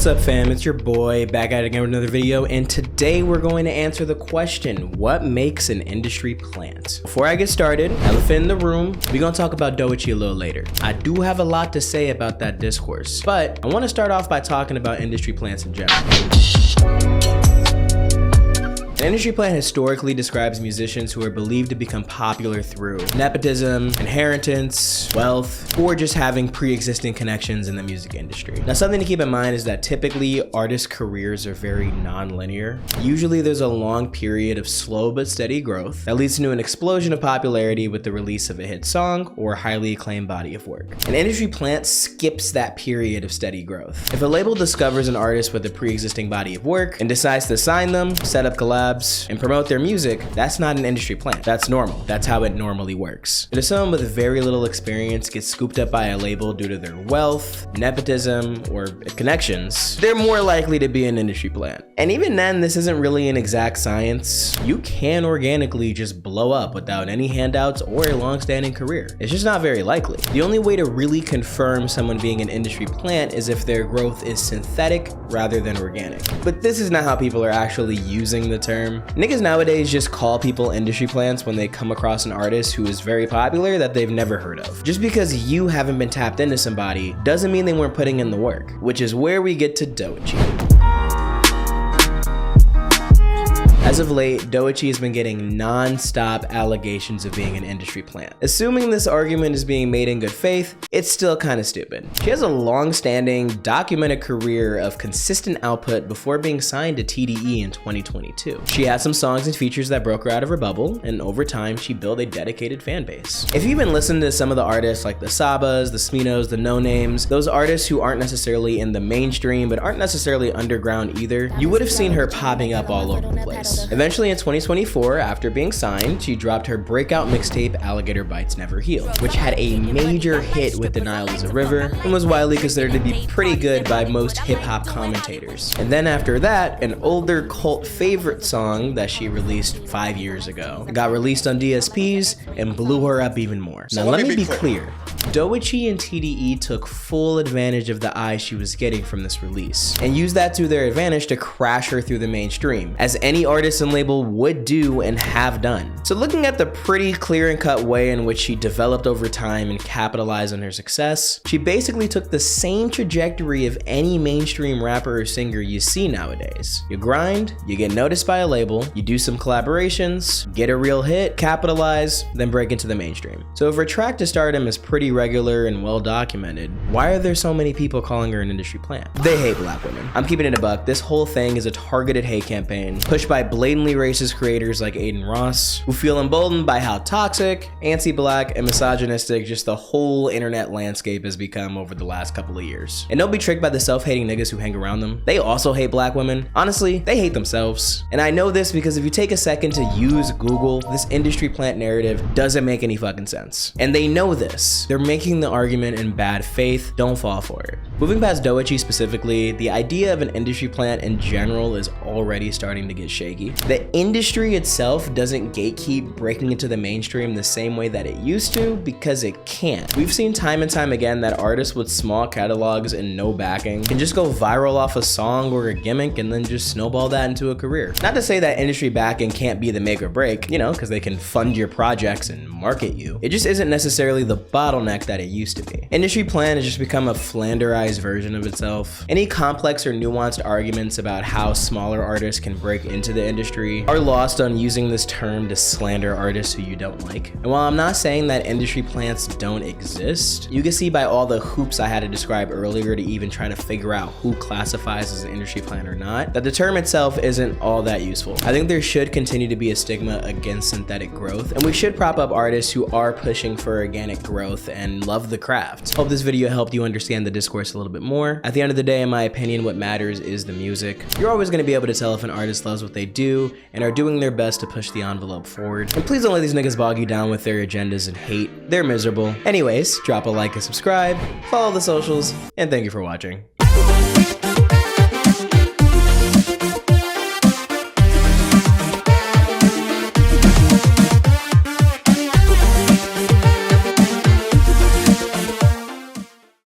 What's up, fam? It's your boy back at it again with another video, and today we're going to answer the question, what makes an industry plant? Before I get started, elephant in the room, we're gonna talk about Doechii a little later. I do have a lot to say about that discourse, but I want to start off by talking about industry plants in general. An industry plant historically describes musicians who are believed to become popular through nepotism, inheritance, wealth, or just having pre-existing connections in the music industry. Now, something to keep in mind is that typically artists' careers are very non-linear. Usually there's a long period of slow but steady growth that leads to an explosion of popularity with the release of a hit song or highly acclaimed body of work. An industry plant skips that period of steady growth. If a label discovers an artist with a pre-existing body of work and decides to sign them, set up collabs, and promote their music, that's not an industry plant. That's normal. That's how it normally works. But if someone with very little experience gets scooped up by a label due to their wealth, nepotism, or connections, they're more likely to be an industry plant. And even then, this isn't really an exact science. You can organically just blow up without any handouts or a long-standing career. It's just not very likely. The only way to really confirm someone being an industry plant is if their growth is synthetic rather than organic. But this is not how people are actually using the term. Niggas nowadays just call people industry plants when they come across an artist who is very popular that they've never heard of. Just because you haven't been tapped into somebody doesn't mean they weren't putting in the work, which is where we get to Doechii. As of late, Doechii has been getting non-stop allegations of being an industry plant. Assuming this argument is being made in good faith, it's still kind of stupid. She has a long-standing, documented career of consistent output before being signed to TDE in 2022. She had some songs and features that broke her out of her bubble, and over time, she built a dedicated fan base. If you've been listening to some of the artists like the Sabas, the Sminos, the No Names, those artists who aren't necessarily in the mainstream but aren't necessarily underground either, you would have seen her popping up all over the place. Eventually in 2024, after being signed, she dropped her breakout mixtape Alligator Bites Never Heal, which had a major hit with The Nile is a River and was widely considered to be pretty good by most hip-hop commentators. And then after that, an older cult favorite song that she released 5 years ago got released on DSPs and blew her up even more. Now let me be clear. Doechii and TDE took full advantage of the eyes she was getting from this release and used that to their advantage to crash her through the mainstream, as any artist and label would do and have done. So looking at the pretty clear and cut way in which she developed over time and capitalized on her success, she basically took the same trajectory of any mainstream rapper or singer you see nowadays. You grind, you get noticed by a label, you do some collaborations, get a real hit, capitalize, then break into the mainstream. So if her track to stardom is pretty regular and well documented, why are there so many people calling her an industry plant? They hate black women. I'm keeping it a buck. This whole thing is a targeted hate campaign pushed by blatantly racist creators like Aiden Ross, who feel emboldened by how toxic, anti-black, and misogynistic just the whole internet landscape has become over the last couple of years. And don't be tricked by the self-hating niggas who hang around them. They also hate black women. Honestly, they hate themselves. And I know this because if you take a second to use Google, this industry plant narrative doesn't make any fucking sense. And they know this. They're making the argument in bad faith. Don't fall for it. Moving past Doechii specifically, the idea of an industry plant in general is already starting to get shaky. The industry itself doesn't gatekeep breaking into the mainstream the same way that it used to because it can't. We've seen time and time again that artists with small catalogs and no backing can just go viral off a song or a gimmick and then just snowball that into a career. Not to say that industry backing can't be the make or break, you know, because they can fund your projects and market you. It just isn't necessarily the bottleneck that it used to be. Industry plant has just become a flanderized version of itself. Any complex or nuanced arguments about how smaller artists can break into the industry are lost on using this term to slander artists who you don't like. And while I'm not saying that industry plants don't exist, you can see by all the hoops I had to describe earlier to even try to figure out who classifies as an industry plant or not, that the term itself isn't all that useful. I think there should continue to be a stigma against synthetic growth, and we should prop up artists who are pushing for organic growth and love the craft. Hope this video helped you understand the discourse a little bit more. At the end of the day, in my opinion, what matters is the music. You're always going to be able to tell if an artist loves what they do and are doing their best to push the envelope forward. And please don't let these niggas bog you down with their agendas and hate. They're miserable. Anyways, drop a like and subscribe, follow the socials, and thank you for watching.